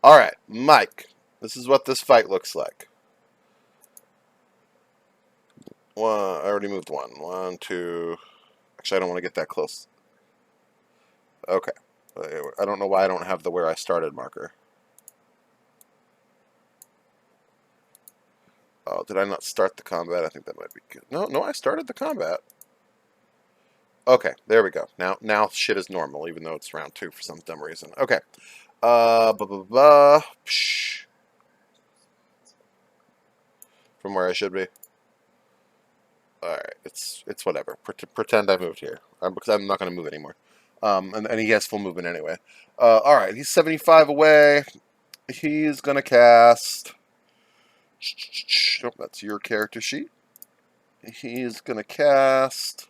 Alright, Mike. This is what this fight looks like. I already moved one. One, two. Actually, I don't want to get that close. Okay. I don't know why I don't have the where I started marker. Oh, did I not start the combat? I think that might be good. No, I started the combat. Okay, there we go. Now shit is normal, even though it's round 2 for some dumb reason. Okay. Blah, blah, blah. Psh. From where I should be. Alright, it's whatever. Pretend I moved here. Because I'm not going to move anymore. And he has full movement anyway. Alright, he's 75 away. He's going to cast... Nope, that's your character sheet. He's going to cast...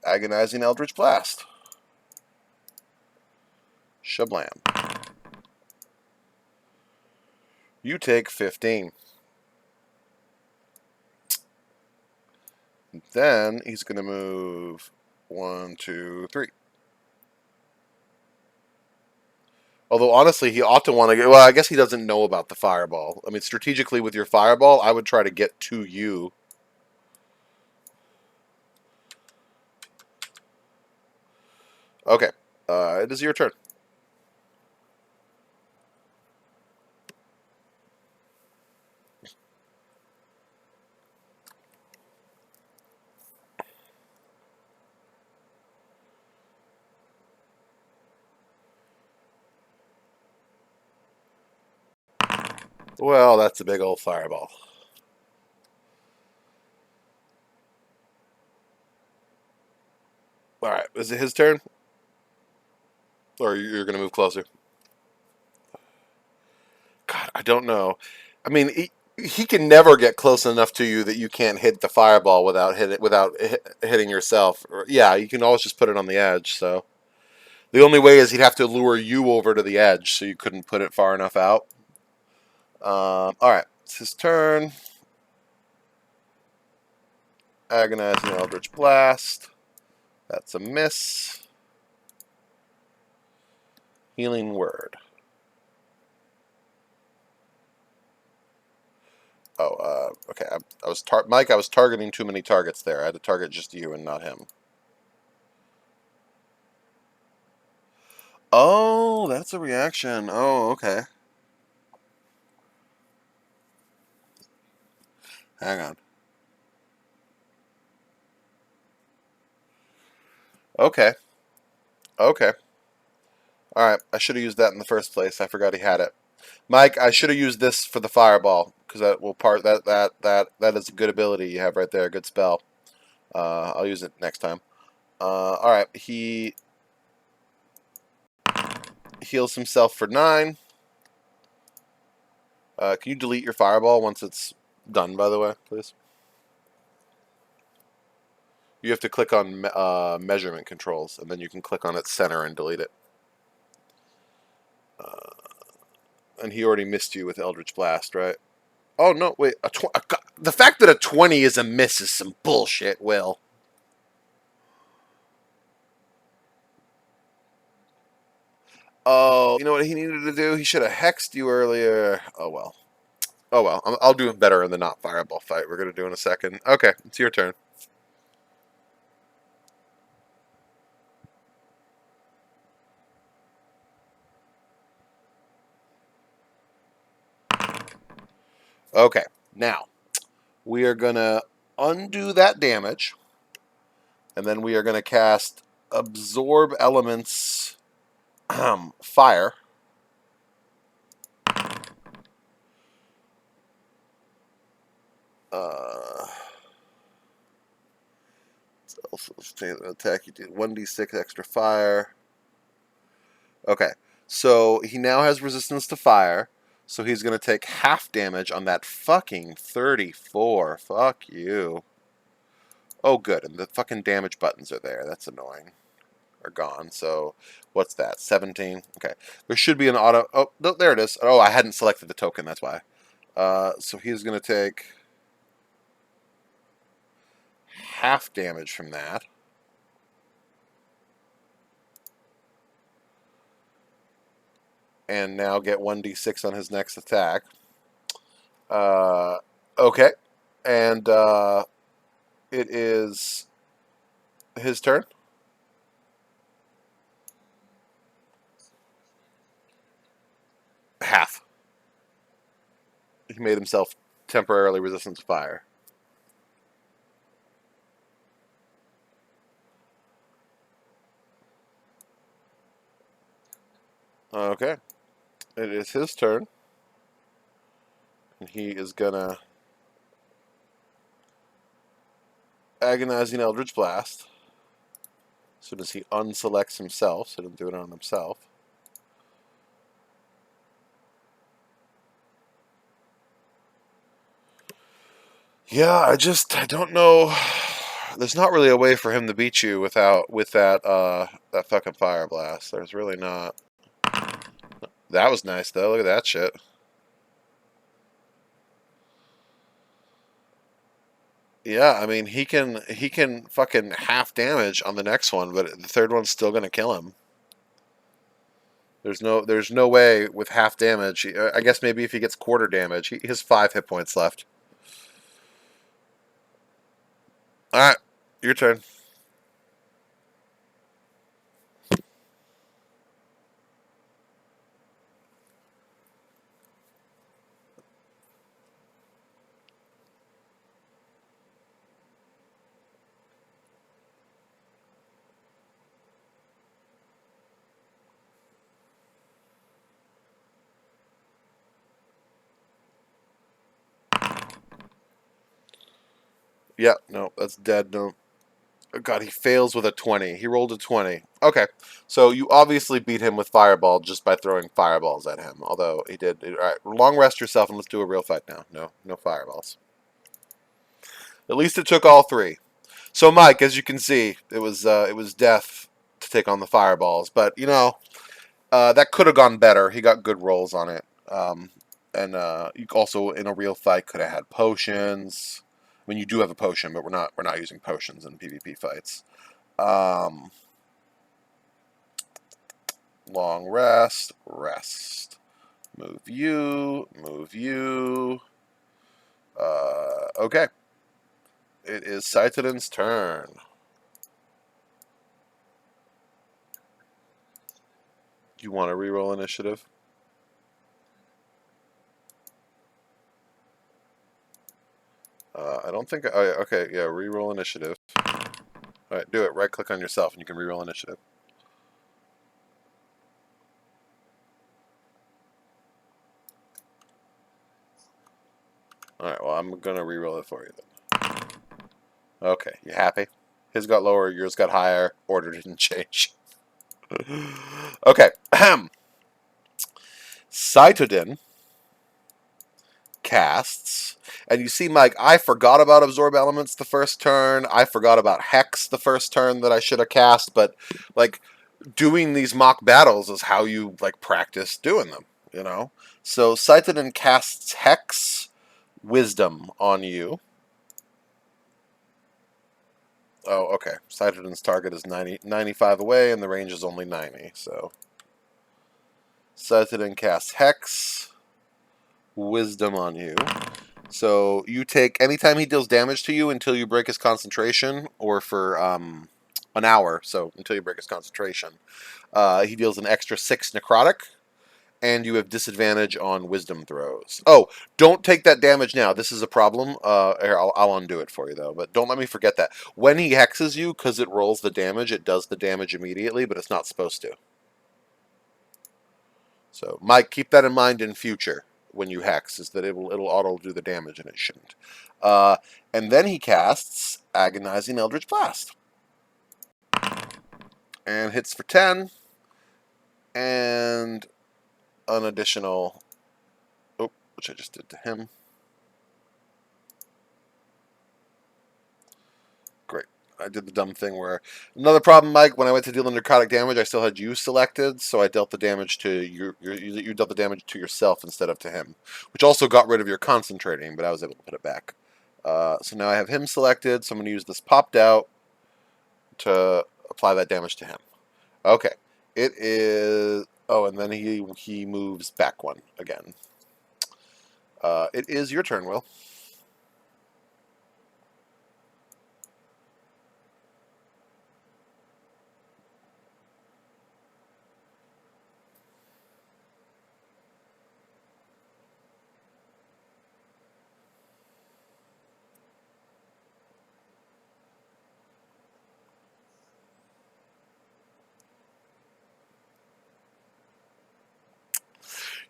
Agonizing Eldritch Blast. Shablam. You take 15. Then he's going to move 1, 2, 3. Although, honestly, he ought to want to get... Well, I guess he doesn't know about the fireball. I mean, strategically, with your fireball, I would try to get to you. Okay. It is your turn. Well, that's a big old fireball. Alright, is it his turn? Or you're going to move closer? God, I don't know. I mean, he can never get close enough to you that you can't hit the fireball without hitting yourself. Yeah, you can always just put it on the edge, so... The only way is he'd have to lure you over to the edge, so you couldn't put it far enough out. Alright, it's his turn. Agonizing Eldritch Blast. That's a miss. Healing Word. Oh, okay. I was Mike. I was targeting too many targets there. I had to target just you and not him. Oh, that's a reaction. Oh, okay. Hang on. Okay. Okay. All right. I should have used that in the first place. I forgot he had it. Mike, I should have used this for the fireball because that will that is a good ability you have right there. Good spell. I'll use it next time. All right. He heals himself for 9. Can you delete your fireball once it's done, by the way, please? You have to click on measurement controls, and then you can click on its center and delete it. And he already missed you with Eldritch Blast, right? Oh, no, wait. The fact that a 20 is a miss is some bullshit, Will. Oh, you know what he needed to do? He should have hexed you earlier. Oh, well. Oh, well. I'll do better in the not fireball fight we're going to do in a second. Okay, it's your turn. Okay, now we are going to undo that damage, and then we are going to cast Absorb Elements Fire. Also, attack, you do 1d6 extra fire. Okay, so he now has resistance to fire, so he's going to take half damage on that fucking 34. Fuck you. Oh, good, and the fucking damage buttons are there. That's annoying. Are gone, so what's that? 17? Okay. There should be an auto... Oh, no, there it is. Oh, I hadn't selected the token, that's why. So he's going to take half damage from that. and now get 1d6 on his next attack. Okay, and it is his turn. Half. He made himself temporarily resistant to fire. Okay, it is his turn, and he is gonna agonizing Eldritch Blast. As soon as he unselects himself, so he didn't do it on himself. Yeah, I don't know. There's not really a way for him to beat you with that fucking fire blast. There's really not. That was nice though. Look at that shit. Yeah, I mean he can fucking half damage on the next one, but the third one's still gonna kill him. There's no way with half damage. I guess maybe if he gets quarter damage, he has 5 hit points left. All right, your turn. Yeah, no, that's dead. No, oh, God, he fails with a 20. He rolled a 20. Okay, so you obviously beat him with fireball just by throwing fireballs at him. Although he did. All right, long rest yourself and let's do a real fight now. No fireballs. At least it took all three. So, Mike, as you can see, it was death to take on the fireballs, but that could have gone better. He got good rolls on it, and you also in a real fight could have had potions. I mean, you do have a potion, but we're not using potions in PvP fights. Um, long rest, rest. Move you, move you. Okay. It is Saitadin's turn. You want to reroll initiative? I don't think. Oh, yeah, okay, yeah, reroll initiative. All right, do it. Right click on yourself and you can reroll initiative. All right, well, I'm going to reroll it for you then. Okay, you happy? His got lower, yours got higher. Order didn't change. Okay. Saitodin casts. And you see, Mike, I forgot about Absorb Elements the first turn. I forgot about Hex the first turn that I should have cast. But, like, doing these mock battles is how you, like, practice doing them, you know? So Saitodin casts Hex Wisdom on you. Oh, okay. Saitodin's target is 95 away, and the range is only 90, so... Saitodin casts Hex Wisdom on you. So you take anytime he deals damage to you until you break his concentration, or for an hour. So until you break his concentration, he deals an extra 6 necrotic, and you have disadvantage on Wisdom throws. Oh, don't take that damage now. This is a problem. Here, I'll undo it for you though. But don't let me forget that when he hexes you, because it rolls the damage, it does the damage immediately, but it's not supposed to. So, Mike, keep that in mind in future when you hex, is that it'll auto do the damage and it shouldn't. And then he casts Agonizing Eldritch Blast. And hits for 10. And an additional... Oh, which I just did to him. Great. I did the dumb thing where... Another problem, Mike, when I went to deal necrotic damage, I still had you selected, so I dealt the damage to you dealt the damage to yourself instead of to him, which also got rid of your concentrating, but I was able to put it back. So now I have him selected, so I'm going to use this popped out to apply that damage to him. Okay. It is... Oh, and then he moves back one again. It is your turn, Will.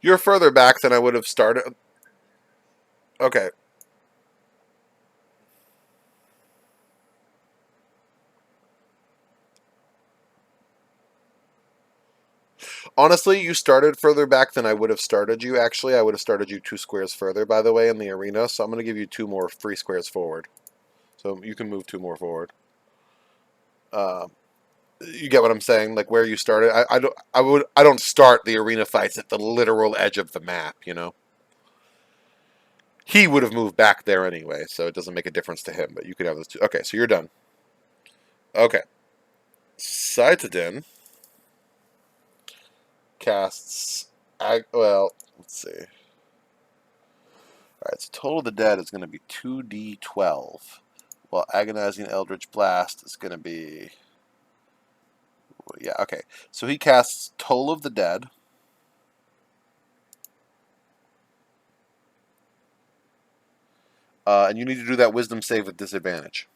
You're further back than I would have started. Okay. Honestly, you started further back than I would have started you, actually. I would have started you 2 squares further, by the way, in the arena, so I'm going to give you 2 more free squares forward. So you can move 2 more forward. Uh, you get what I'm saying? Like where you started. I don't start the arena fights at the literal edge of the map, you know? He would have moved back there anyway, so it doesn't make a difference to him, but you could have those 2. Okay, so you're done. Okay. Saitadin casts... well, let's see. Alright, so total of the dead is going to be 2d12. While Agonizing Eldritch Blast is going to be... yeah, okay. So he casts Toll of the Dead. And you need to do that Wisdom save with disadvantage.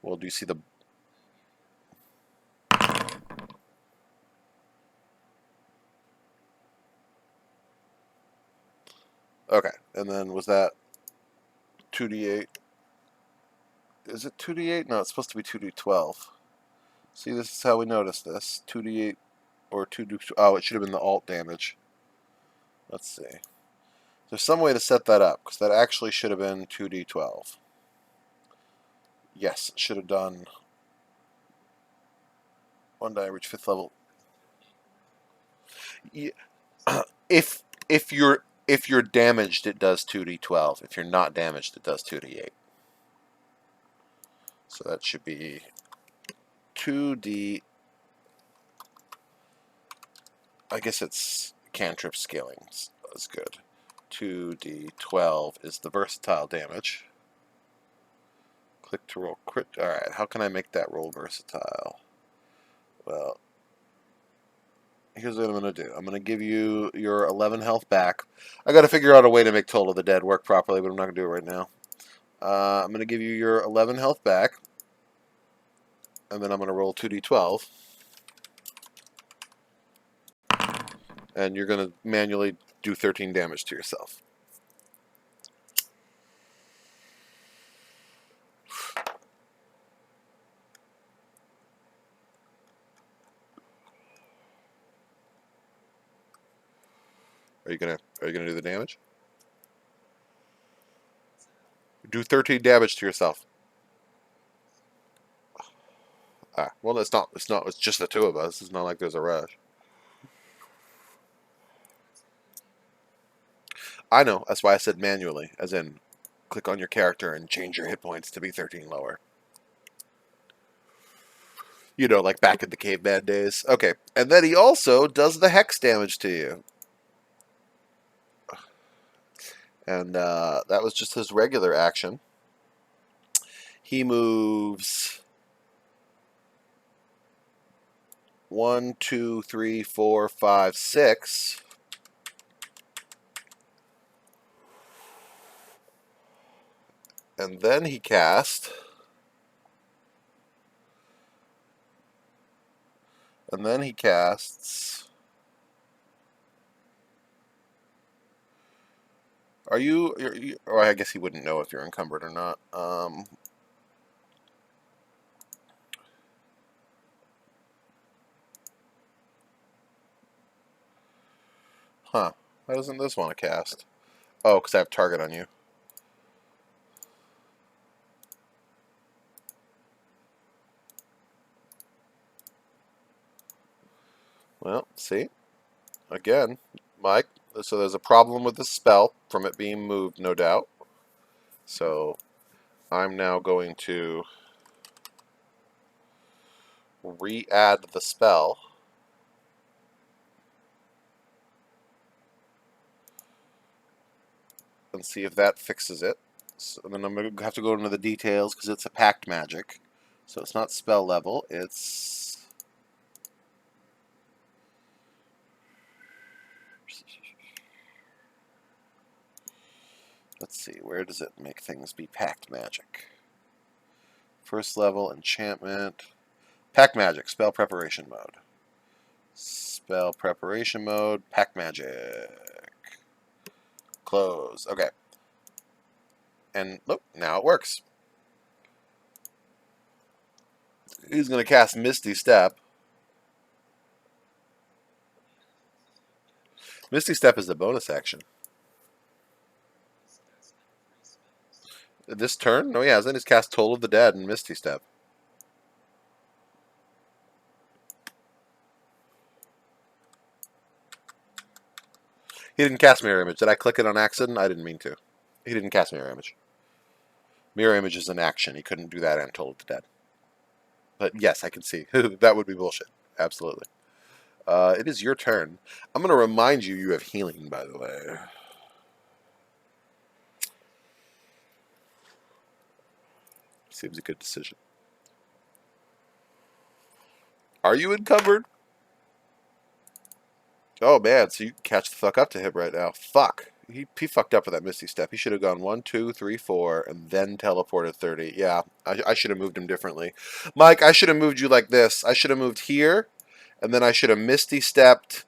Well, do you see the... okay, and then was that 2d8? Is it 2d8? No, it's supposed to be 2d12. See, this is how we notice this. 2d8 or 2d... oh, it should have been the alt damage. Let's see. There's some way to set that up, because that actually should have been 2d12. Yes, it should have done... one die, reach 5th level. Yeah. If you're damaged, it does 2d12. If you're not damaged, it does 2d8. So that should be 2d... I guess it's cantrip scaling. That's good. 2d12 is the versatile damage. Click to roll crit. Alright, how can I make that roll versatile? Well, here's what I'm going to do. I'm going to give you your 11 health back. I got to figure out a way to make Toll of the Dead work properly, but I'm not going to do it right now. I'm going to give you your 11 health back. And then I'm going to roll 2d12. And you're going to manually do 13 damage to yourself. Are you gonna do the damage? Do 13 damage to yourself. Ah, well, it's not. It's just the 2 of us. It's not like there's a rush. I know. That's why I said manually, as in, click on your character and change your hit points to be 13 lower. You know, like back in the caveman days. Okay, and then he also does the hex damage to you. And that was just his regular action. He moves 1, 2, 3, 4, 5, 6. And then he casts... Are you... or I guess he wouldn't know if you're encumbered or not. Huh. Why doesn't this want to cast? Oh, because I have target on you. Well, see? Again, Mike. So there's a problem with the spell from it being moved, no doubt. So I'm now going to re-add the spell. And see if that fixes it. So then I'm going to have to go into the details because it's a pact magic. So it's not spell level, it's... Let's see, where does it make things be pact magic? First level, enchantment. Pact magic, spell preparation mode. Spell preparation mode, pact magic. Close. Okay. And look, now it works. He's going to cast Misty Step. Misty Step is the bonus action. This turn? No, yeah, then he's cast Toll of the Dead and Misty Step. He didn't cast Mirror Image. Did I click it on accident? I didn't mean to. He didn't cast Mirror Image. Mirror Image is an action. He couldn't do that and Toll of the Dead. But yes, I can see. That would be bullshit. Absolutely. It is your turn. I'm going to remind you you have healing, by the way. Seems a good decision. Are you encumbered? Oh, man, so you can catch the fuck up to him right now. Fuck. He fucked up with that Misty Step. He should have gone 1, 2, 3, 4, and then teleported 30. Yeah, I should have moved him differently. Mike, I should have moved you like this. I should have moved here, and then I should have Misty Stepped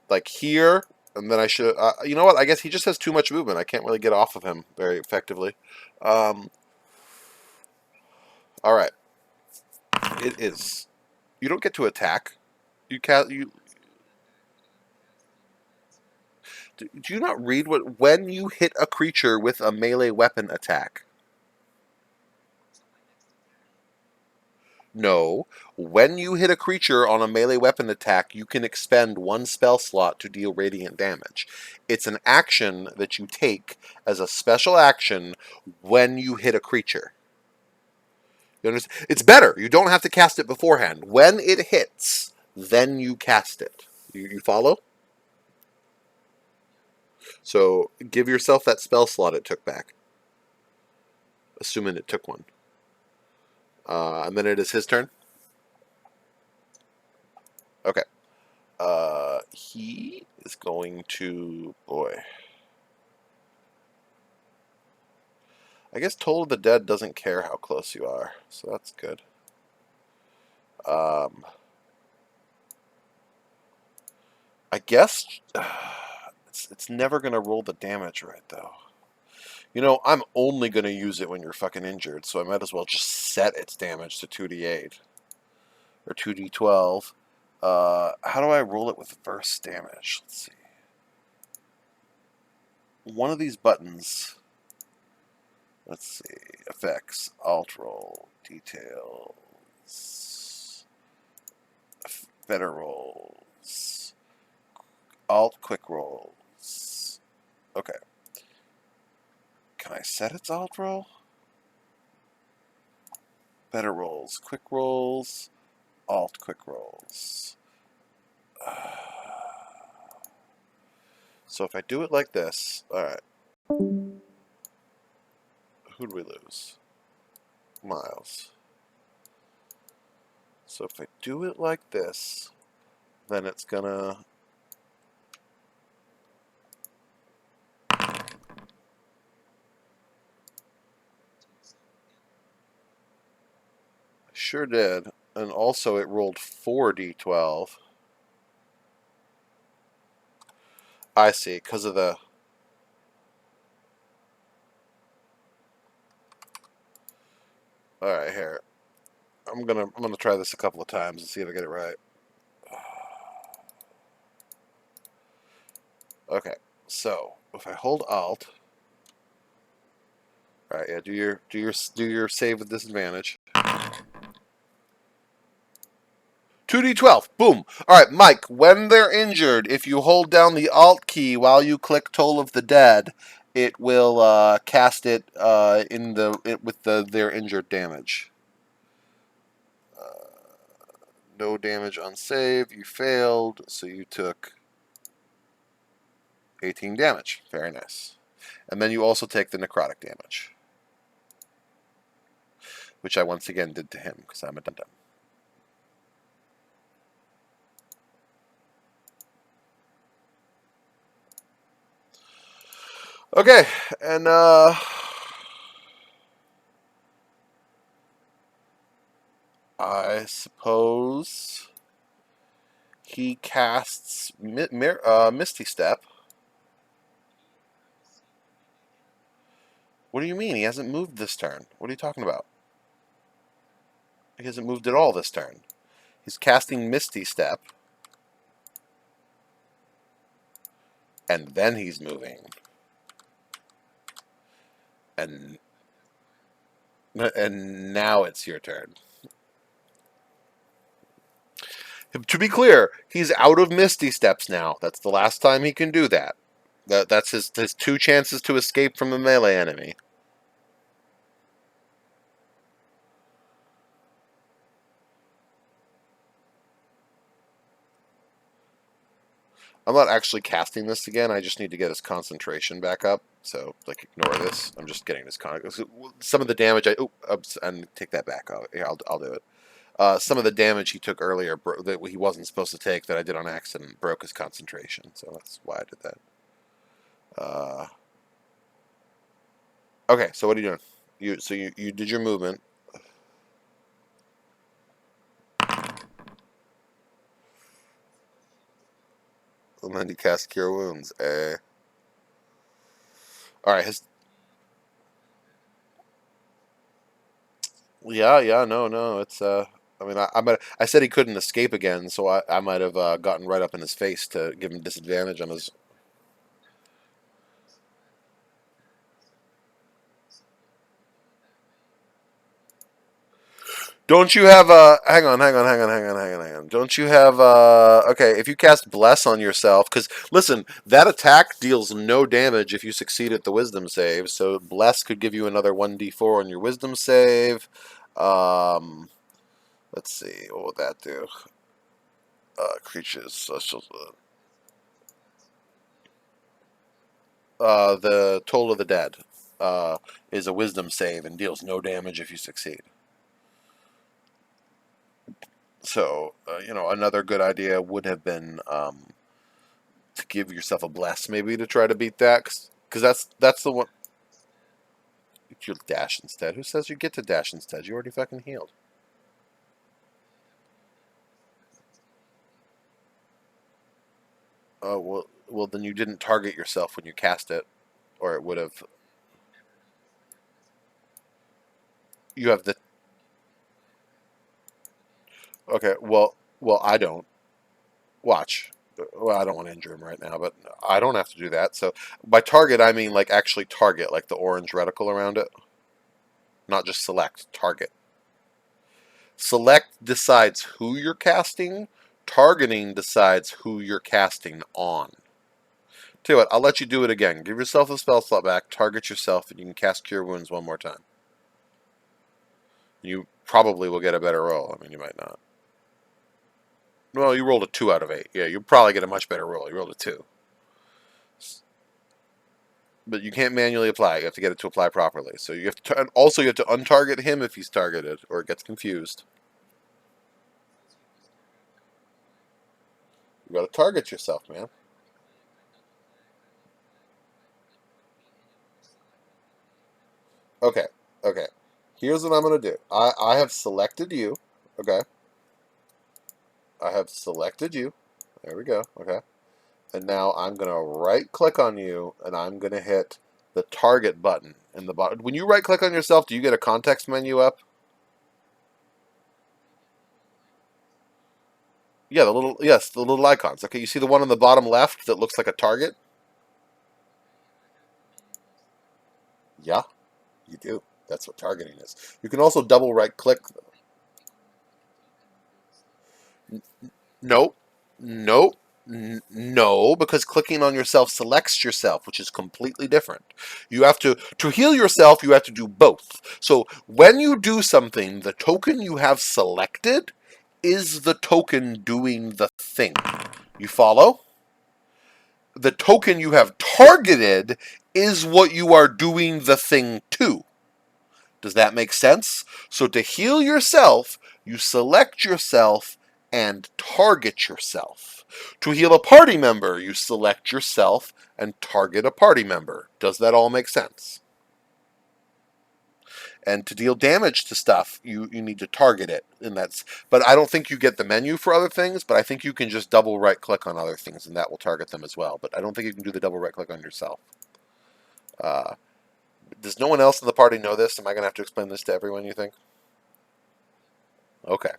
like here, and then I should... you know what? I guess he just has too much movement. I can't really get off of him very effectively. All right. It is. You don't get to attack. You can't... Do you not read what... When you hit a creature with a melee weapon attack... No. When you hit a creature on a melee weapon attack, you can expend 1 spell slot to deal radiant damage. It's an action that you take as a special action when you hit a creature. You understand? It's better. You don't have to cast it beforehand. When it hits, then you cast it. You follow? So give yourself that spell slot it took back. Assuming it took one. And then it is his turn. Okay. He is going to... Boy. I guess Toll of the Dead doesn't care how close you are, so that's good. I guess... it's never going to roll the damage right, though. You know, I'm only going to use it when you're fucking injured, so I might as well just set its damage to 2d8. Or 2d12. How do I roll it with burst damage? Let's see. One of these buttons... Let's see. Effects. Alt roll. Details. Better rolls. Alt quick rolls. Okay. Can I set its alt roll? Better rolls. Quick rolls. Alt quick rolls. So if I do it like this... Alright. Who'd we lose? Miles. So if I do it like this, then it's gonna... I sure did. And also it rolled 4d12. I see, because of the... Alright, here. I'm gonna try this a couple of times and see if I get it right. Okay, so if I hold Alt, all right, yeah, do your save with disadvantage. 2d12, boom. All right, Mike. When they're injured, if you hold down the Alt key while you click Toll of the Dead, it will cast it with their injured damage. no damage on save. You failed, so you took 18 damage. Very nice. And then you also take the necrotic damage, which I once again did to him because I'm a dum-dum. Okay, and I suppose he casts Misty Step. What do you mean? He hasn't moved this turn. What are you talking about? He hasn't moved at all this turn. He's casting Misty Step. And then he's moving. And now it's your turn. To be clear, he's out of Misty Steps now. That's the last time he can do that. That's his 2 chances to escape from the melee enemy. I'm not actually casting this again. I just need to get his concentration back up. So, like, ignore this. I'm just getting his some of the damage. And take that back. I'll do it. Some of the damage he took earlier that he wasn't supposed to take that I did on accident broke his concentration. So that's why I did that. Okay, so what are you doing? You did your movement. And then you cast Cure Wounds. All right. Yeah. No. It's I mean, I said he couldn't escape again, so I might have gotten right up in his face to give him disadvantage on his. Don't you have hang on. Don't you have okay, if you cast Bless on yourself, because listen, that attack deals no damage if you succeed at the Wisdom save, so Bless could give you another 1d4 on your Wisdom save. Um, let's see, what would that do? Creatures, social. The Toll of the Dead is a Wisdom save and deals no damage if you succeed. So, another good idea would have been to give yourself a bless, maybe, to try to beat that, because that's the one. You'll dash instead. Who says you get to dash instead? You already fucking healed. Oh, well, then you didn't target yourself when you cast it, or it would have. You have the. Okay, well, I don't. Watch. Well, I don't want to injure him right now, but I don't have to do that. So by target, I mean like actually target, like the orange reticle around it. Not just select, target. Select decides who you're casting. Targeting decides who you're casting on. Tell you what, I'll let you do it again. Give yourself a spell slot back, target yourself, and you can cast Cure Wounds one more time. You probably will get a better roll. I mean, you might not. Well, you rolled a 2 out of 8. Yeah, you'll probably get a much better roll. You rolled a 2. But you can't manually apply. You have to get it to apply properly. So you have to, also you have to untarget him if he's targeted, or it gets confused. You got to target yourself, man. Okay, okay. Here's what I'm gonna do. I have selected you. Okay. I have selected you. There we go. Okay. And now I'm gonna right click on you, and I'm gonna hit the target button in the bottom. When you right click on yourself, do you get a context menu up? Yeah, the little icons. Okay, you see the one on the bottom left that looks like a target? Yeah, you do. That's what targeting is. You can also double right click. Nope. Nope. No, because clicking on yourself selects yourself, which is completely different. You have to heal yourself, you have to do both. So when you do something, the token you have selected is the token doing the thing. You follow? The token you have targeted is what you are doing the thing to. Does that make sense? So to heal yourself, you select yourself and target yourself. To heal a party member, you select yourself and target a party member. Does that all make sense? And to deal damage to stuff, you need to target it. But I don't think you get the menu for other things, but I think you can just double right click on other things and that will target them as well. But I don't think you can do the double right click on yourself. Does no one else in the party know this? Am I going to have to explain this to everyone, you think? Okay.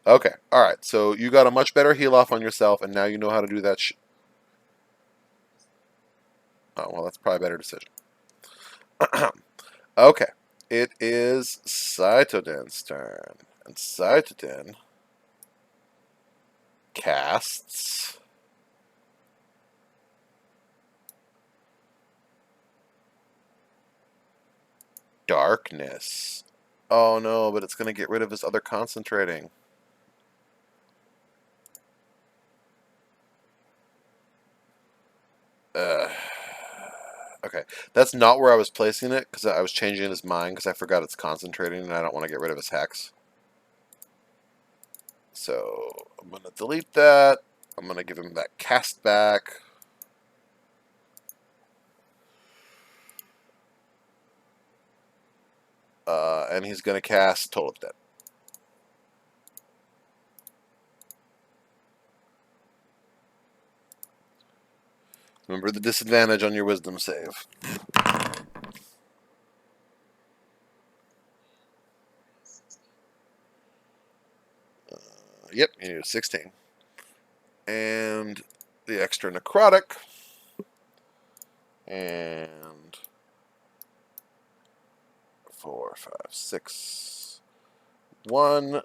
Okay. All right. So you got a much better heal off on yourself, and now you know how to do that. Oh, well, that's probably a better decision. Okay. It is Cytoden's turn. And Cytoden casts Darkness. Oh no, but it's going to get rid of his other concentrating. Okay, that's not where I was placing it because I was changing his mind because I forgot it's concentrating and I don't want to get rid of his hex. So I'm going to delete that. I'm going to give him that cast back. And he's going to cast Toll of Dead. Remember the disadvantage on your wisdom save. Yep, you need a 16. And the extra necrotic. And 4, 5, 6. 1,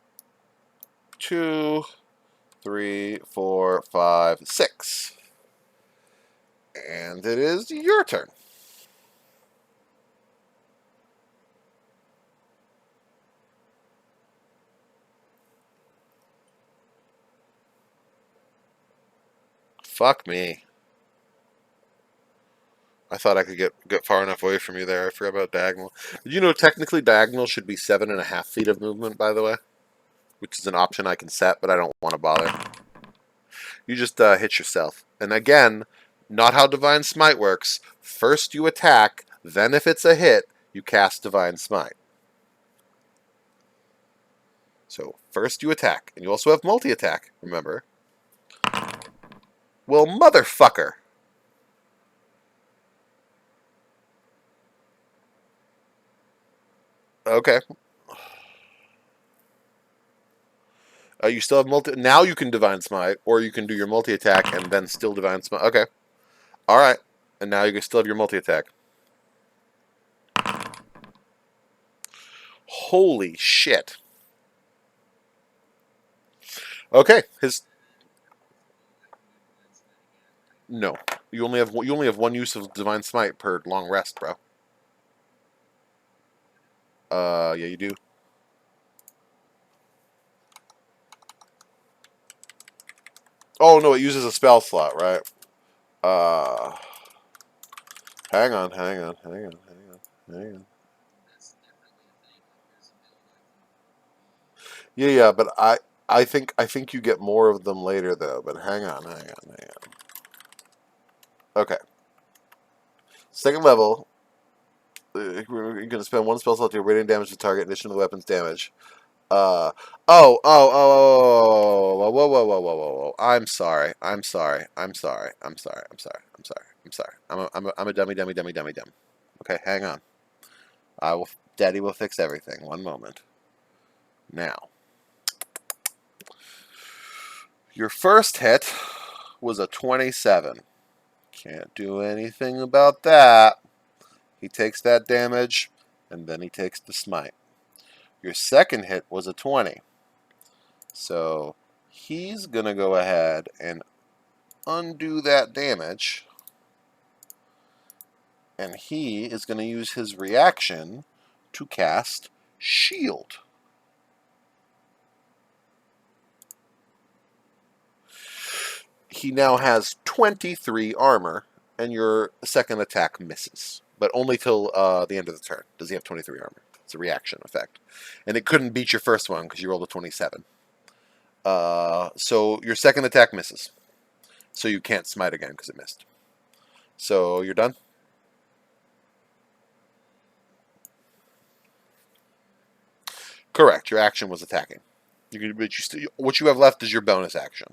2, 3, 4, 5, 6. And it is your turn. Fuck me. I thought I could get far enough away from you there. I forgot about diagonal. Did you know technically diagonal should be 7.5 feet of movement, by the way? Which is an option I can set, but I don't want to bother. You just hit yourself. And again, not how Divine Smite works. First you attack, then if it's a hit, you cast Divine Smite. So first you attack, and you also have multi-attack, remember? Well, motherfucker! Okay. You still have multi. Now you can Divine Smite, or you can do your multi attack and then still Divine Smite. Okay. All right. And now you can still have your multi attack. Holy shit. Okay. No. You only have one use of Divine Smite per long rest, bro. Yeah, you do. Oh no, it uses a spell slot, right? Hang on. Yeah, but I think you get more of them later though. But hang on. Okay. Second level, you're going to spend one spell slot to radiant damage to target in addition to the weapon's damage. Whoa. I'm sorry. I'm a dummy. Okay, hang on. Daddy will fix everything. One moment. Now, your first hit was a 27. Can't do anything about that. He takes that damage, and then he takes the smite. Your second hit was a 20. So he's going to go ahead and undo that damage. And he is going to use his reaction to cast Shield. he now has 23 armor, and your second attack misses. But only till the end of the turn does he have 23 armor. It's a reaction effect. And it couldn't beat your first one because you rolled a 27. So your second attack misses. So you can't smite again because it missed. So you're done? Correct. Your action was attacking. What you have left is your bonus action.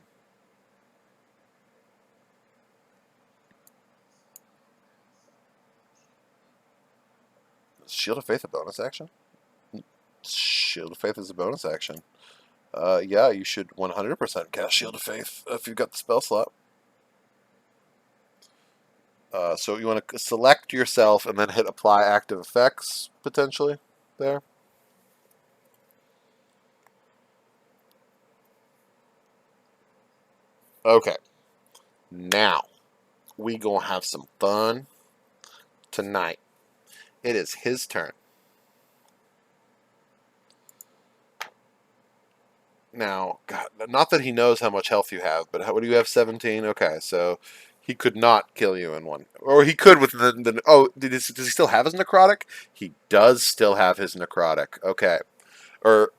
Is Shield of Faith a bonus action? Shield of Faith is a bonus action. Yeah, you should 100% cast Shield of Faith if you've got the spell slot. So you want to select yourself and then hit apply active effects, potentially, there. Okay. Now, we gonna have some fun tonight. It is his turn. Now, God, not that he knows how much health you have, but what do you have? 17? Okay, so he could not kill you in one. Or he could with the oh, does he still have his necrotic? He does still have his necrotic. Okay. Or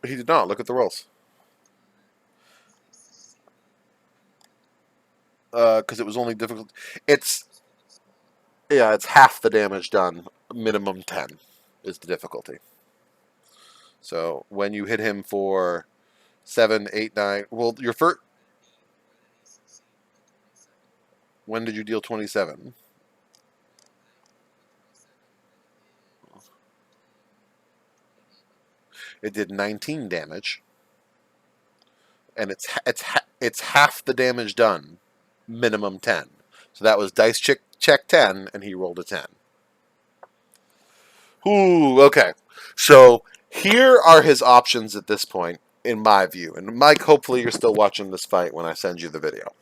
he did not. Look at the rolls. Because it was only difficult. It's, yeah, it's half the damage done. Minimum 10 is the difficulty. So when you hit him for 7, 8, 9, well, your first. When did you deal 27? It did 19 damage, and it's half the damage done. Minimum 10. So that was dice check 10, and he rolled a 10. Ooh, okay. So here are his options at this point, in my view. And Mike, hopefully you're still watching this fight when I send you the video.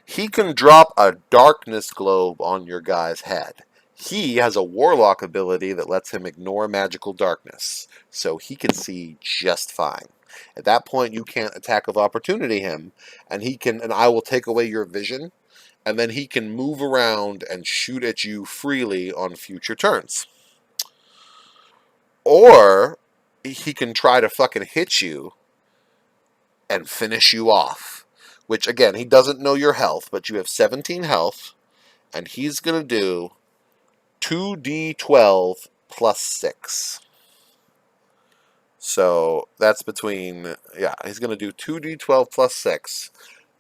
He can drop a darkness globe on your guy's head. He has a warlock ability that lets him ignore magical darkness, so he can see just fine. At that point, you can't attack of opportunity him, and I will take away your vision, and then he can move around and shoot at you freely on future turns. Or he can try to fucking hit you and finish you off. Which, again, he doesn't know your health, but you have 17 health, and he's going to do 2d12 plus 6. So that's between, yeah, he's going to do 2d12 plus 6.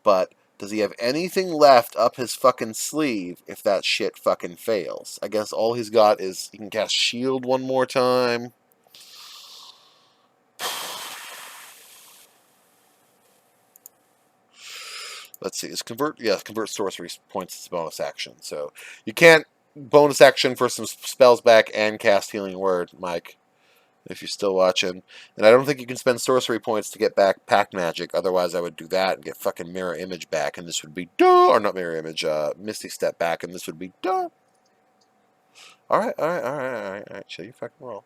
But does he have anything left up his fucking sleeve if that shit fucking fails? I guess all he's got is he can cast shield one more time. Let's see. Is convert sorcery points as a bonus action. So you can't bonus action for some spells back and cast healing word, Mike, if you're still watching. And I don't think you can spend sorcery points to get back pack magic. Otherwise, I would do that and get fucking mirror image back, and this would be duh, or not mirror image, misty step back, and this would be duh. All right. Chill your fucking roll.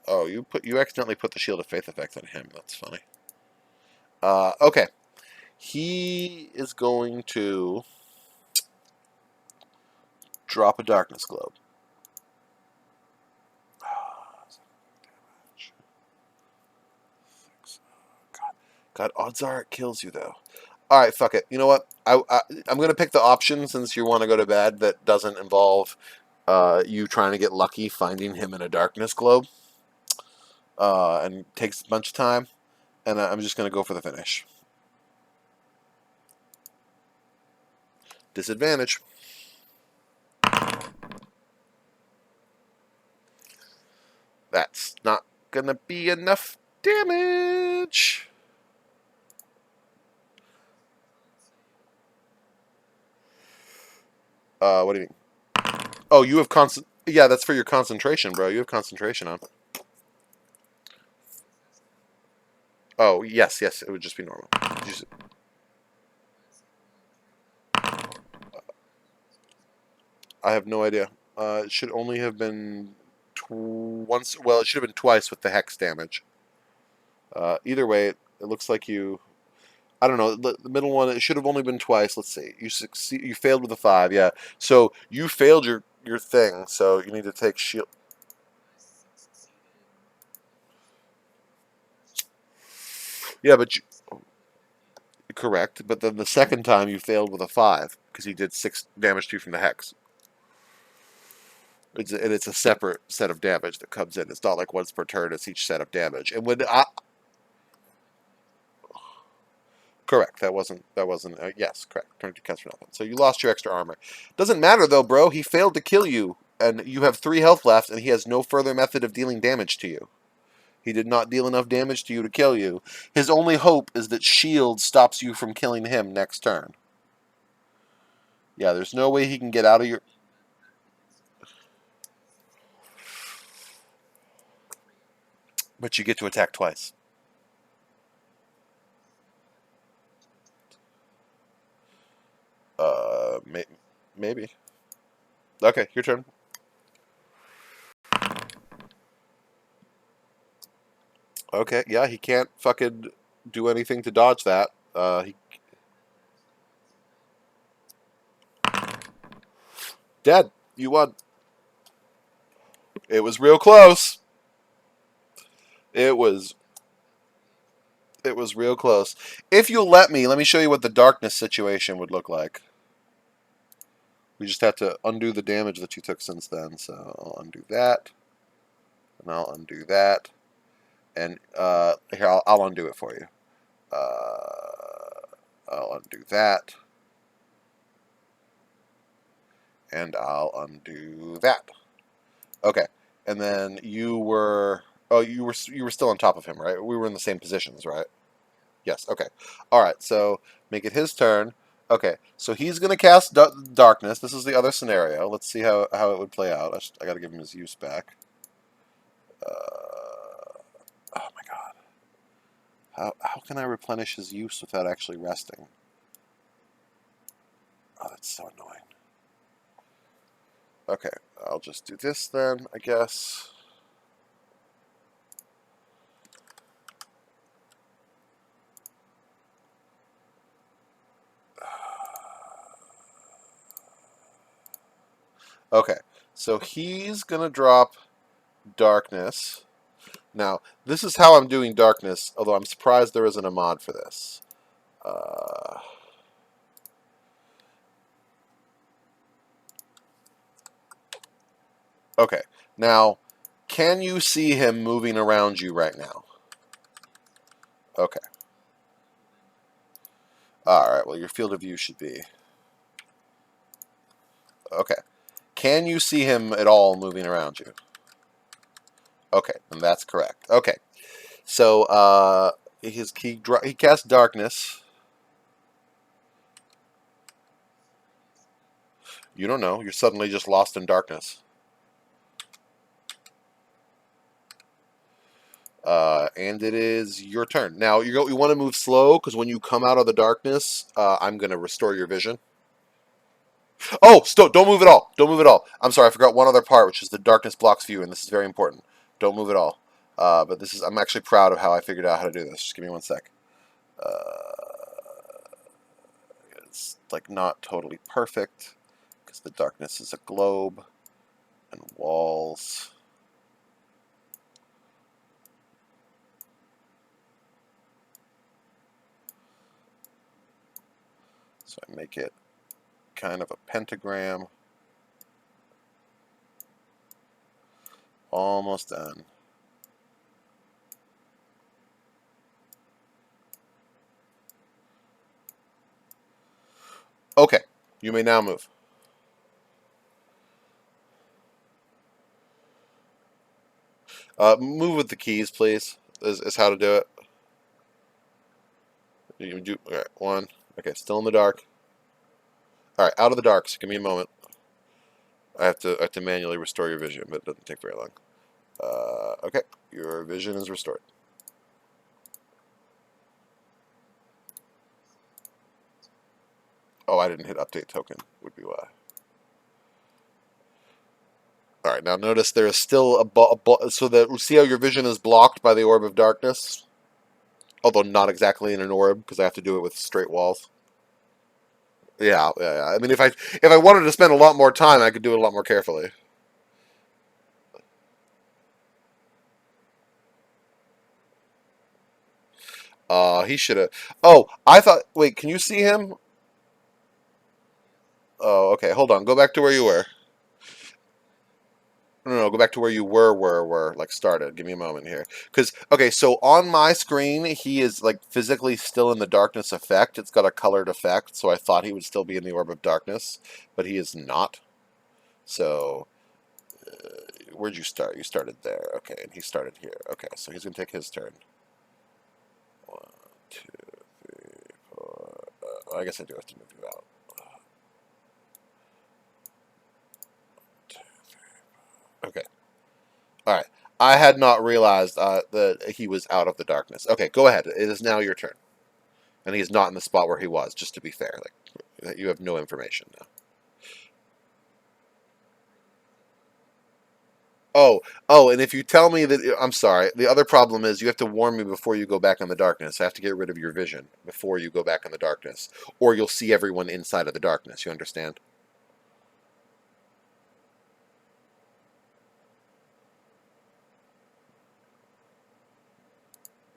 Oh, you accidentally put the shield of faith effect on him. That's funny. Okay. He is going to drop a darkness globe. God, odds are it kills you though. All right, fuck it. You know what? I'm gonna pick the option since you want to go to bed that doesn't involve you trying to get lucky finding him in a darkness globe, and takes a bunch of time. And I'm just gonna go for the finish. Disadvantage. That's not gonna be enough damage. What do you mean? Oh, you have constant. Yeah, that's for your concentration, bro. You have concentration on. Oh, yes. It would just be normal. I have no idea. It should only have been once. Well, it should have been twice with the hex damage. Either way, It looks like you. I don't know. The middle one, it should have only been twice. Let's see. You succeed. You failed with a 5. Yeah. So you failed your thing. So you need to take shield. Yeah, but correct. But then the second time you failed with a 5 because he did 6 damage to you from the hex. It's a separate set of damage that comes in. It's not like once per turn. It's each set of damage. And when I correct, that wasn't. Yes, correct. Turn to cast for nothing. So you lost your extra armor. Doesn't matter though, bro. He failed to kill you, and you have 3 health left, and he has no further method of dealing damage to you. He did not deal enough damage to you to kill you. His only hope is that shield stops you from killing him next turn. Yeah, there's no way he can get out of your. But you get to attack twice. Maybe. Okay, your turn. Okay, yeah, he can't fucking do anything to dodge that. He dead. You won. It was real close. It was it was real close. If you'll let me show you what the darkness situation would look like. We just have to undo the damage that you took since then. So I'll undo that, and I'll undo that, and here I'll undo it for you. I'll undo that, and I'll undo that. Okay, and then you were you were still on top of him, right? We were in the same positions, right? Yes. Okay. All right. So make it his turn. Okay. So he's gonna cast darkness. This is the other scenario. Let's see how it would play out. I got to give him his use back. Oh my god. How can I replenish his use without actually resting? Oh, that's so annoying. Okay. I'll just do this then, I guess. Okay. So he's gonna drop darkness. Now, this is how I'm doing darkness, although I'm surprised there isn't a mod for this. Uh, okay. Now, can you see him moving around you right now? Okay. Alright, well, your field of view should be. Okay. Can you see him at all moving around you? Okay, and that's correct. Okay. So, he casts darkness. You don't know. You're suddenly just lost in darkness. And it is your turn. Now, you want to move slow, because when you come out of the darkness, I'm going to restore your vision. Oh, don't move at all. Don't move at all. I'm sorry, I forgot one other part, which is the darkness blocks view, and this is very important. Don't move at all. But I'm actually proud of how I figured out how to do this. Just give me one sec. It's like not totally perfect, because the darkness is a globe and walls. So I make it kind of a pentagram. Almost done. Okay, you may now move. Move with the keys, please. Is how to do it. You do all right, one. Okay, still in the dark. All right, out of the dark. So give me a moment. I have to manually restore your vision, but it doesn't take very long. Okay, your vision is restored. Oh, I didn't hit update token. Would be why. All right, now notice there is still so that see how your vision is blocked by the orb of darkness. Although not exactly in an orb because I have to do it with straight walls. Yeah, yeah, yeah. I mean, if I wanted to spend a lot more time, I could do it a lot more carefully. He should have. Oh, I thought. Wait, can you see him? Oh, okay. Hold on. Go back to where you were. No, no, no, go back to where you were, like started. Give me a moment here. Because, okay, so on my screen, he is, like, physically still in the darkness effect. It's got a colored effect, so I thought he would still be in the orb of darkness, but he is not. So, where'd you start? You started there. Okay, and he started here. Okay, so he's going to take his turn. One, two, three, four. I guess I do have to move you out. Okay. All right. I had not realized that he was out of the darkness. Okay, go ahead. It is now your turn. And he's not in the spot where he was, just to be fair. Like, you have no information now. Oh, oh, and if you tell me that, I'm sorry. The other problem is you have to warn me before you go back in the darkness. I have to get rid of your vision before you go back in the darkness, or you'll see everyone inside of the darkness. You understand?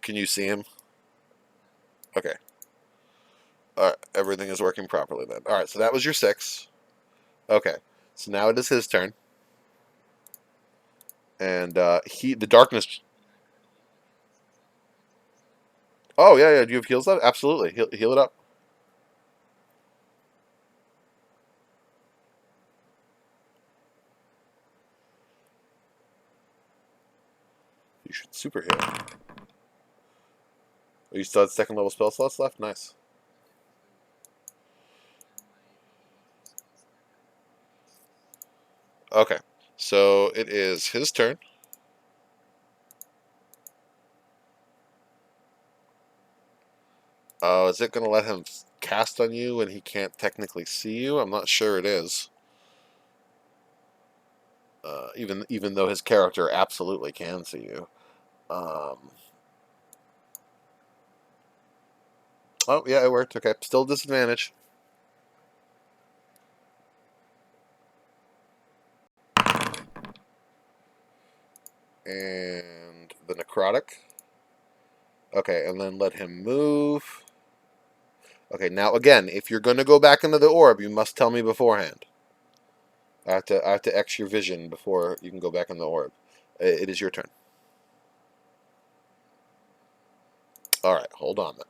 Can you see him? Okay. All right. Everything is working properly then. All right. So that was your 6. Okay. So now it is his turn, and the darkness. Oh yeah, yeah. Do you have heals left? Absolutely. Heal it up. You should super heal. Oh, you still had second level spell slots left? Nice. Okay. So it is his turn. Oh, is it going to let him cast on you when he can't technically see you? I'm not sure it is. Even though his character absolutely can see you. Um, oh, yeah, it worked. Okay. Still disadvantage. And the necrotic. Okay, and then let him move. Okay, now again, if you're going to go back into the orb, you must tell me beforehand. I have to X your vision before you can go back in the orb. It is your turn. All right, hold on then.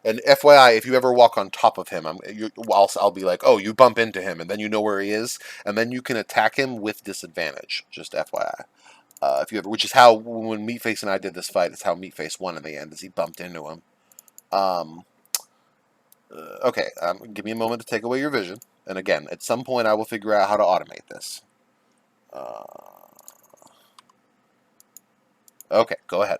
And FYI, if you ever walk on top of him, I'll be like, oh, you bump into him, and then you know where he is, and then you can attack him with disadvantage. Just FYI. If you ever, which is how when Meatface and I did this fight, it's how Meatface won in the end, is he bumped into him. Um, okay, give me a moment to take away your vision, and again, at some point, I will figure out how to automate this. Uh, okay, go ahead.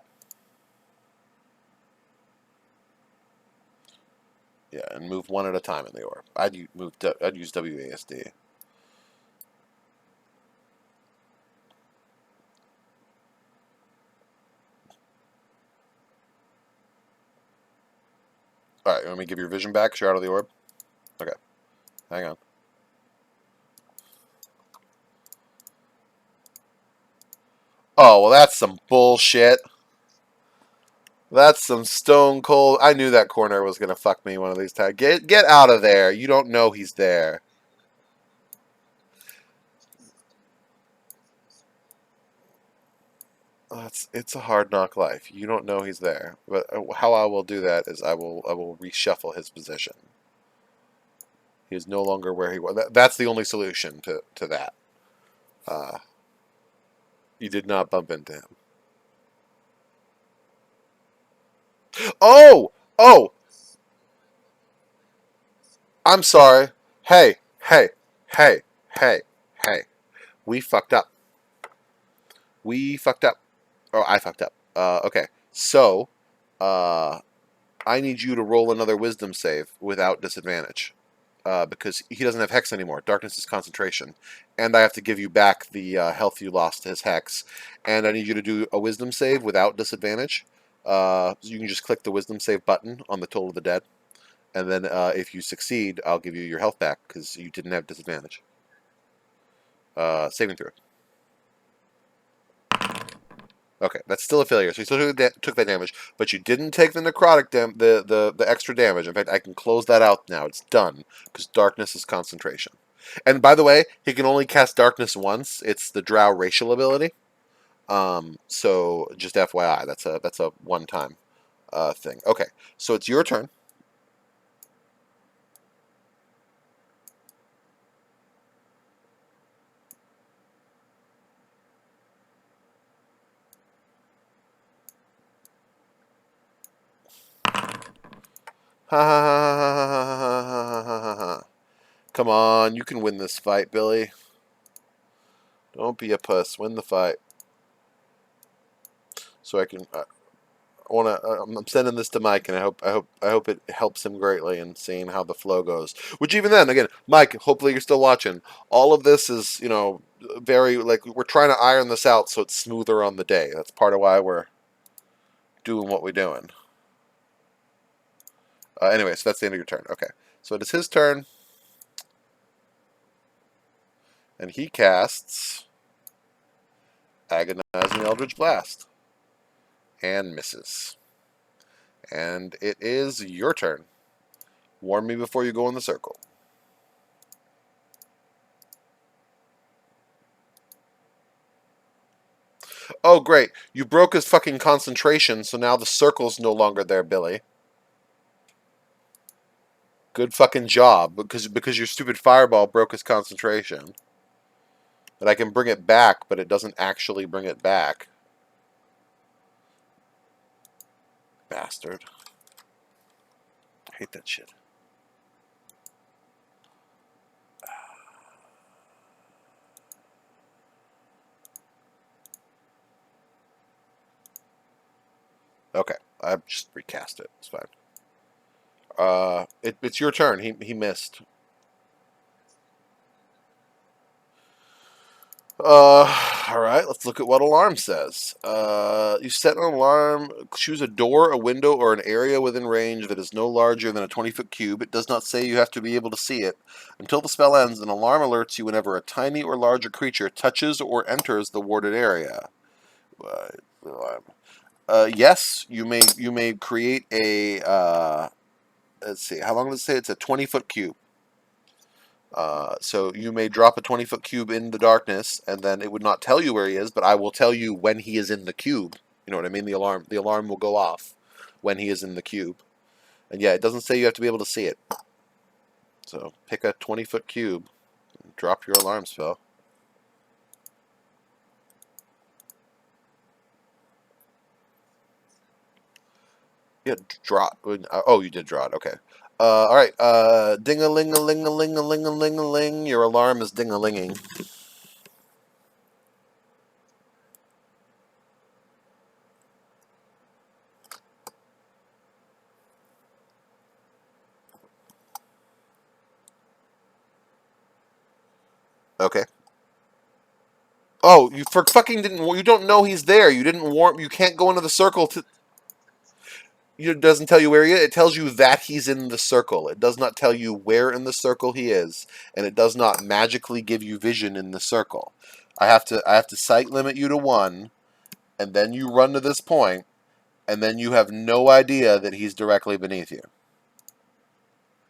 Yeah, and move one at a time in the orb. I'd use WASD. All right, you want me to give your vision back? 'Cause you're out of the orb. Okay, hang on. Oh well, that's some bullshit. That's some stone cold. I knew that corner was gonna fuck me one of these times. Get out of there. You don't know he's there. It's a hard knock life. You don't know he's there. But how I will do that is I will reshuffle his position. He is no longer where he was. That's the only solution to that. Uh, you did not bump into him. Oh! Oh! I'm sorry. Hey, hey, hey, hey, hey. We fucked up. We fucked up. Oh, I fucked up. Okay. So, uh, I need you to roll another wisdom save without disadvantage. Because he doesn't have hex anymore. Darkness is concentration. And I have to give you back the health you lost to his hex. And I need you to do a wisdom save without disadvantage. You can just click the wisdom save button on the total of the dead, and then if you succeed, I'll give you your health back because you didn't have disadvantage. Saving throw. Okay, that's still a failure. So you still took that damage, but you didn't take the necrotic the extra damage. In fact, I can close that out now. It's done because darkness is concentration. And by the way, he can only cast darkness once. It's the drow racial ability. So just FYI, that's a one time thing. Okay, so it's your turn. Ha ha ha ha ha ha ha ha ha ha. Come on, you can win this fight, Billy. Don't be a puss. Win the fight. So I can. I want to. I'm sending this to Mike, and I hope it helps him greatly in seeing how the flow goes. Which even then, again, Mike, hopefully you're still watching. All of this is, very like we're trying to iron this out so it's smoother on the day. That's part of why we're doing what we're doing. Anyway, so that's the end of your turn. Okay, so it is his turn, and he casts Agonizing Eldritch Blast and misses. And it is your turn. Warn me before you go in the circle. Oh, great. You broke his fucking concentration, so now the circle's no longer there, Billy. Good fucking job, because your stupid fireball broke his concentration. But I can bring it back, but it doesn't actually bring it back. Bastard. I hate that shit. Okay, I've just recast it. It's fine. It's your turn. He missed. All right, let's look at what alarm says. You set an alarm, choose a door, a window, or an area within range that is no larger than a 20-foot cube. It does not say you have to be able to see it. Until the spell ends, an alarm alerts you whenever a tiny or larger creature touches or enters the warded area. Yes, you may create a. Let's see, how long does it say? It's a 20-foot cube. So you may drop a 20-foot cube in the darkness, and then it would not tell you where he is, but I will tell you when he is in the cube. You know what I mean? The alarm will go off when he is in the cube. And yeah, it doesn't say you have to be able to see it. So pick a 20-foot cube and drop your alarm spell. Yeah, draw. Oh, you did draw it. Okay. All right. Ding-a-ling-a-ling-a-ling-a-ling-a-ling-a-ling. Your alarm is ding-a-linging. Okay. Oh, you for fucking didn't. You don't know he's there. You didn't warn. You can't go into the circle to. It doesn't tell you where he is. It tells you that he's in the circle. It does not tell you where in the circle he is, and it does not magically give you vision in the circle. I have to sight limit you to one, and then you run to this point, and then you have no idea that he's directly beneath you.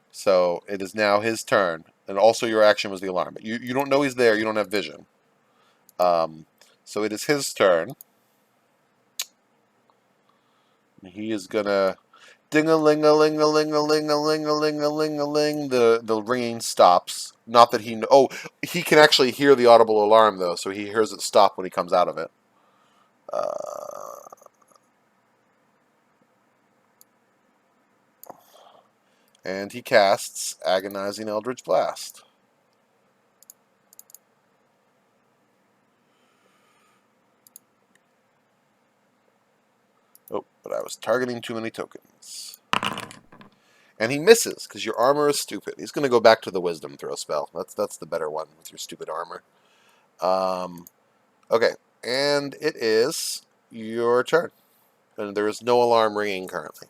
So it is now his turn, and also your action was the alarm. But you don't know he's there. You don't have vision. So it is his turn. He is gonna ding a ling a ling a ling a ling a ling a ling a ling a ling. The ringing stops. Not that he. Oh, he can actually hear the audible alarm though, so he hears it stop when he comes out of it. And he casts Agonizing Eldritch Blast. Oh, but I was targeting too many tokens. And he misses because your armor is stupid. He's going to go back to the Wisdom throw spell. That's the better one with your stupid armor. Okay, and it is your turn. And there is no alarm ringing currently.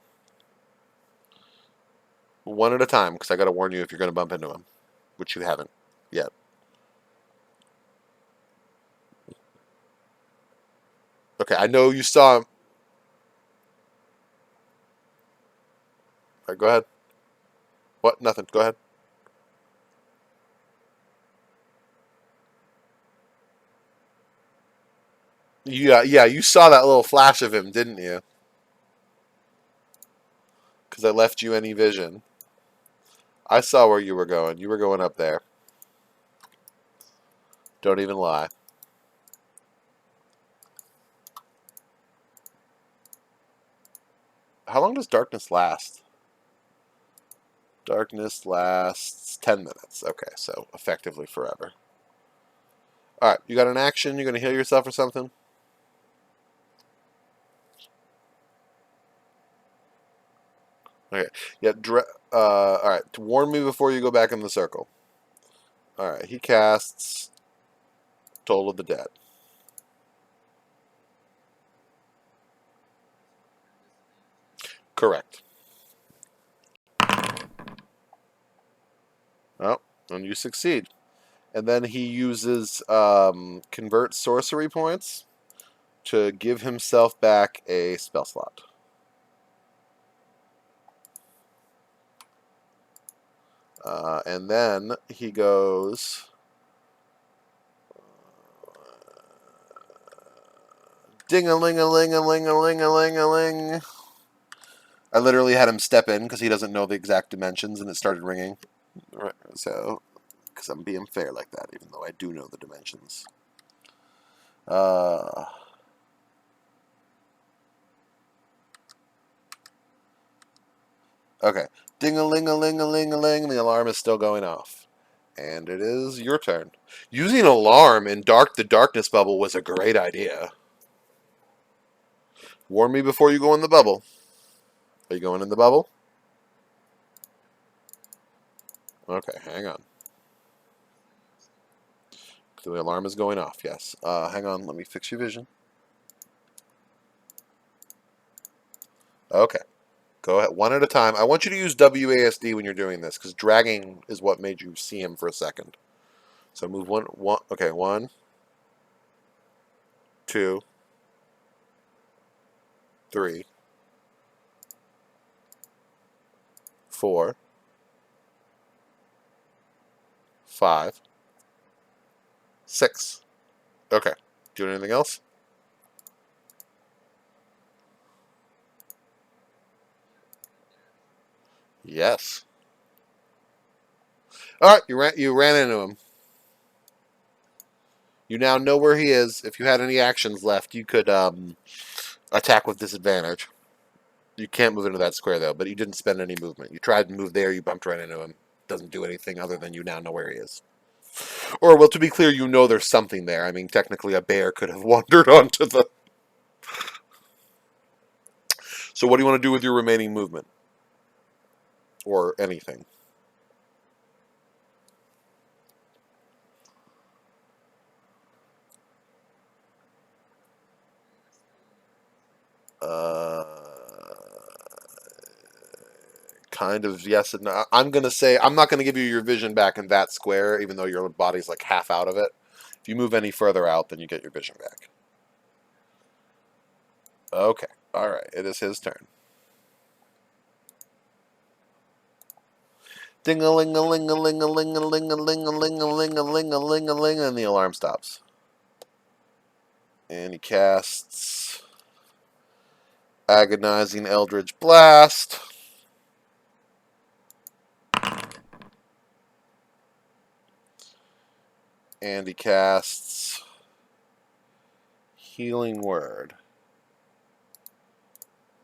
One at a time, because I got to warn you if you're going to bump into him, which you haven't yet. Okay, I know you saw him. All right, go ahead. What? Nothing. Go ahead. Yeah, you saw that little flash of him, didn't you? Because I left you any vision. I saw where you were going. You were going up there. Don't even lie. How long does darkness last? Darkness lasts 10 minutes. Okay, so effectively forever. Alright, you got an action? You're going to heal yourself or something? Okay. Yeah, alright, warn me before you go back in the circle. Alright, he casts Toll of the Dead. Correct. Oh, and you succeed. And then he uses convert sorcery points to give himself back a spell slot. And then he goes ding-a-ling-a-ling-a-ling-a-ling-a-ling-a-ling. I literally had him step in because he doesn't know the exact dimensions, and it started ringing. Right, so, because I'm being fair like that, even though I do know the dimensions. Okay. Ding-a-ling-a-ling-a-ling-a-ling. The alarm is still going off. And it is your turn. Using an alarm in the darkness bubble was a great idea. Warn me before you go in the bubble. Are you going in the bubble? Okay, hang on. The alarm is going off, yes. Hang on, let me fix your vision. Okay. Go ahead, one at a time. I want you to use WASD when you're doing this, because dragging is what made you see him for a second. So move one. Okay, 1, 2, 3, 4, 5, 6. Okay. Doing anything else? Yes. All right, you ran into him. You now know where he is. If you had any actions left, you could attack with disadvantage. You can't move into that square though, but you didn't spend any movement. You tried to move there, you bumped right into him. Doesn't do anything other than you now know where he is. Or, well, to be clear, you know there's something there. I mean, technically, a bear could have wandered onto the. So, what do you want to do with your remaining movement, or anything? Uh, kind of yes and no. I'm gonna say I'm not gonna give you your vision back in that square, even though your body's like half out of it. If you move any further out, then you get your vision back. Okay. All right. It is his turn. Ding a ling a ling a ling a ling a ling a ling a ling a ling a ling a ling a ling, and the alarm stops. And he casts Agonizing Eldritch Blast. And he casts Healing Word.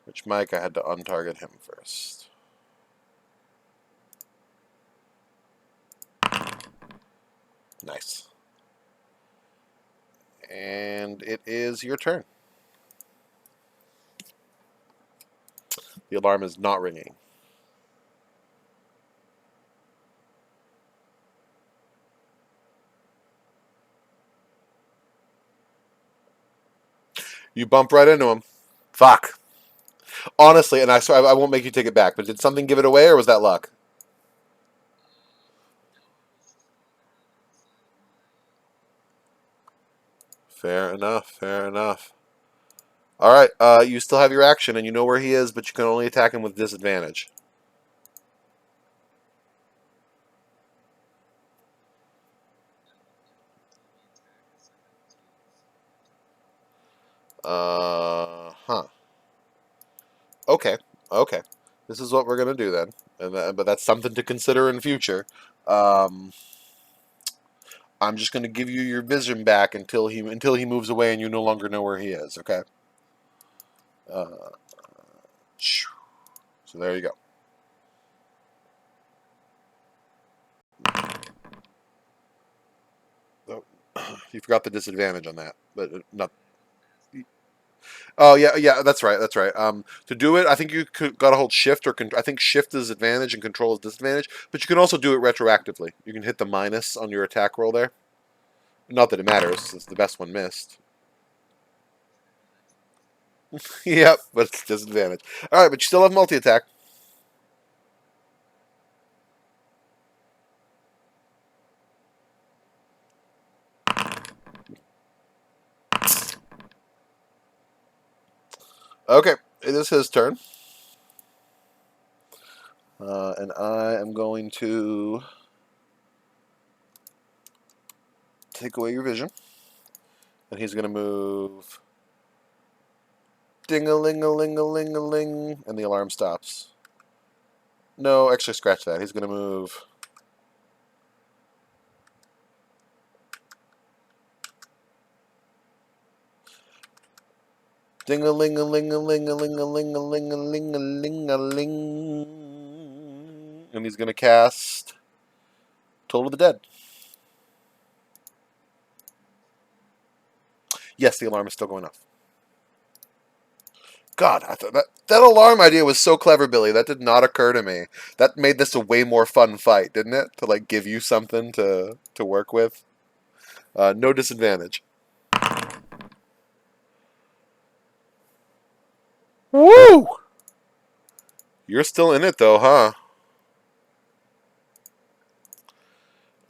Which, Mike, I had to untarget him first. Nice. And it is your turn. The alarm is not ringing. You bump right into him. Fuck. Honestly, and I won't make you take it back, but did something give it away, or was that luck? Fair enough. Fair enough. All right. You still have your action, and you know where he is, but you can only attack him with disadvantage. Huh. Okay. Okay. This is what we're gonna do then, but that's something to consider in future. Um, I'm just gonna give you your vision back until he moves away and you no longer know where he is. Okay. Uh, so there you go. Oh, you forgot the disadvantage on that, but not. Oh yeah, yeah, that's right, that's right. To do it, I think you got to hold shift I think shift is advantage and control is disadvantage. But you can also do it retroactively. You can hit the minus on your attack roll there. Not that it matters, since the best one missed. Yep, but it's disadvantage. All right, but you still have multi attack. Okay, it is his turn, and I am going to take away your vision, and he's going to move. Ding a ling a ling a ling a ling, and the alarm stops. No, actually, scratch that. He's going to move. Ding a ling a ling a ling a ling a ling a ling a ling a ling a ling. And he's going to cast Toll of the Dead. Yes, the alarm is still going off. God, I thought that alarm idea was so clever, Billy. That did not occur to me. That made this a way more fun fight, didn't it? To like give you something to work with. No disadvantage. Woo! You're still in it though, huh?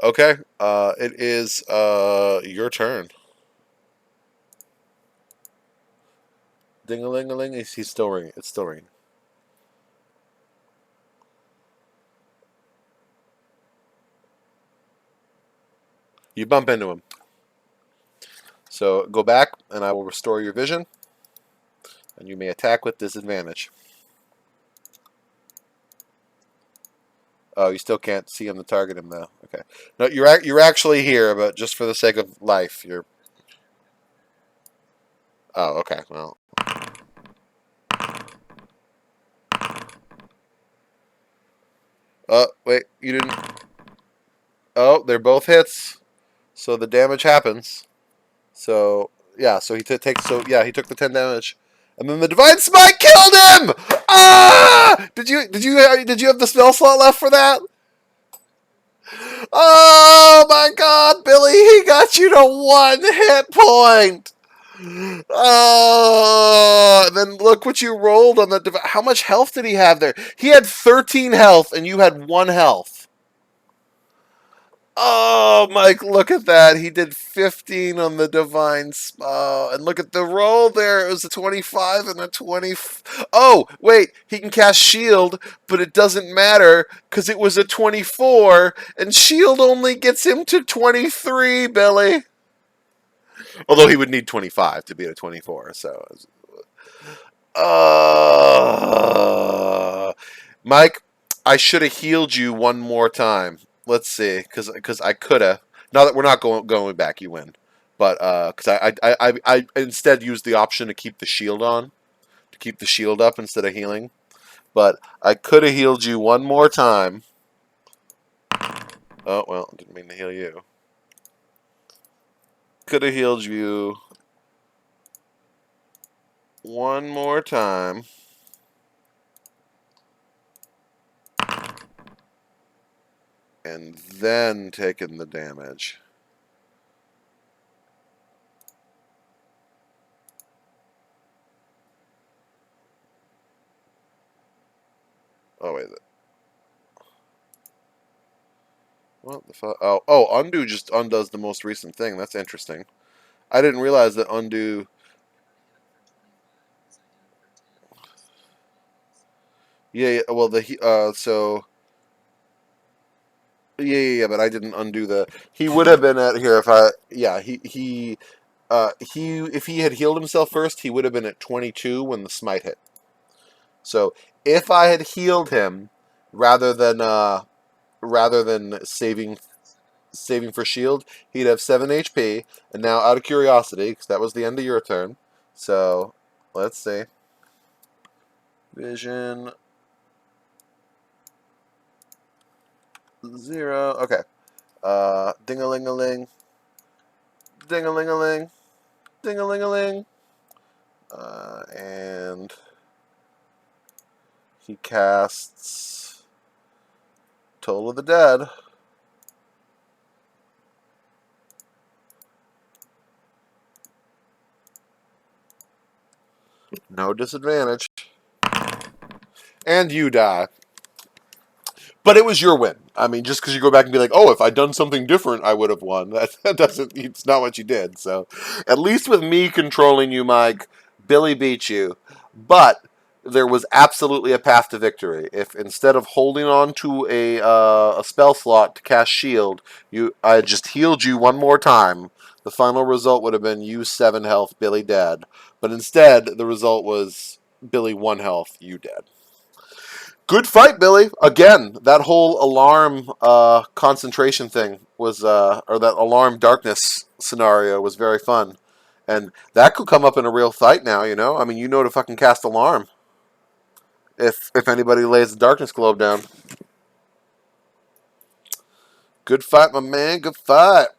Okay. It is your turn. Ding a ling a ling. He's still ringing. It's still ringing. You bump into him. So go back, and I will restore your vision, and you may attack with disadvantage. Oh, you still can't see him to target him though. Okay. No, you're actually here, but just for the sake of life, you're. Oh, okay. Well. Oh, wait. You didn't. Oh, they're both hits, so the damage happens. So yeah, so takes. So yeah, he took the 10 damage, and then the divine smite killed him. Ah! Did you have the spell slot left for that? Oh my God, Billy! He got you to 1 hit point. Oh, then look what you rolled on the. How much health did he have there? He had 13 health, and you had 1 health. Oh, Mike, look at that. He did 15 on the divine. Oh, and look at the roll there. It was a 25 and a 20. Oh, wait. He can cast shield, but it doesn't matter because it was a 24, and shield only gets him to 23, Billy. Although he would need 25 to be at a 24, so. Uh, Mike, I should have healed you one more time. Let's see, because I could have. Now that we're not going back, you win. But because I instead used the option to keep the shield on, to keep the shield up instead of healing. But I could have healed you one more time. Oh well, didn't mean to heal you. Could have healed you one more time. And then taken the damage. Oh wait. What the fuck? Oh, undo just undoes the most recent thing. That's interesting. I didn't realize that undo. Yeah, yeah. Well, so yeah. But I didn't undo the. He would have been at here if I. Yeah, he if he had healed himself first, he would have been at 22 when the smite hit. So if I had healed him rather than saving for shield, he'd have 7 HP. And now, out of curiosity, because that was the end of your turn, so let's see. Vision 0. Okay. Ding-a-ling-a-ling, ding-a-ling-a-ling, ding-a-ling-a-ling, and he casts Toll of the Dead. No disadvantage. And you die. But it was your win. I mean, just because you go back and be like, oh, if I'd done something different, I would have won. That doesn't, it's not what you did. So at least with me controlling you, Mike, Billy beat you. But there was absolutely a path to victory. If instead of holding on to a spell slot to cast shield, I had just healed you one more time, the final result would have been you 7 health, Billy dead. But instead, the result was Billy 1 health, you dead. Good fight, Billy. Again, that whole alarm concentration thing was, or that alarm darkness scenario was very fun. And that could come up in a real fight now, you know? I mean, you know to fucking cast alarm if anybody lays the darkness globe down. Good fight, my man. Good fight.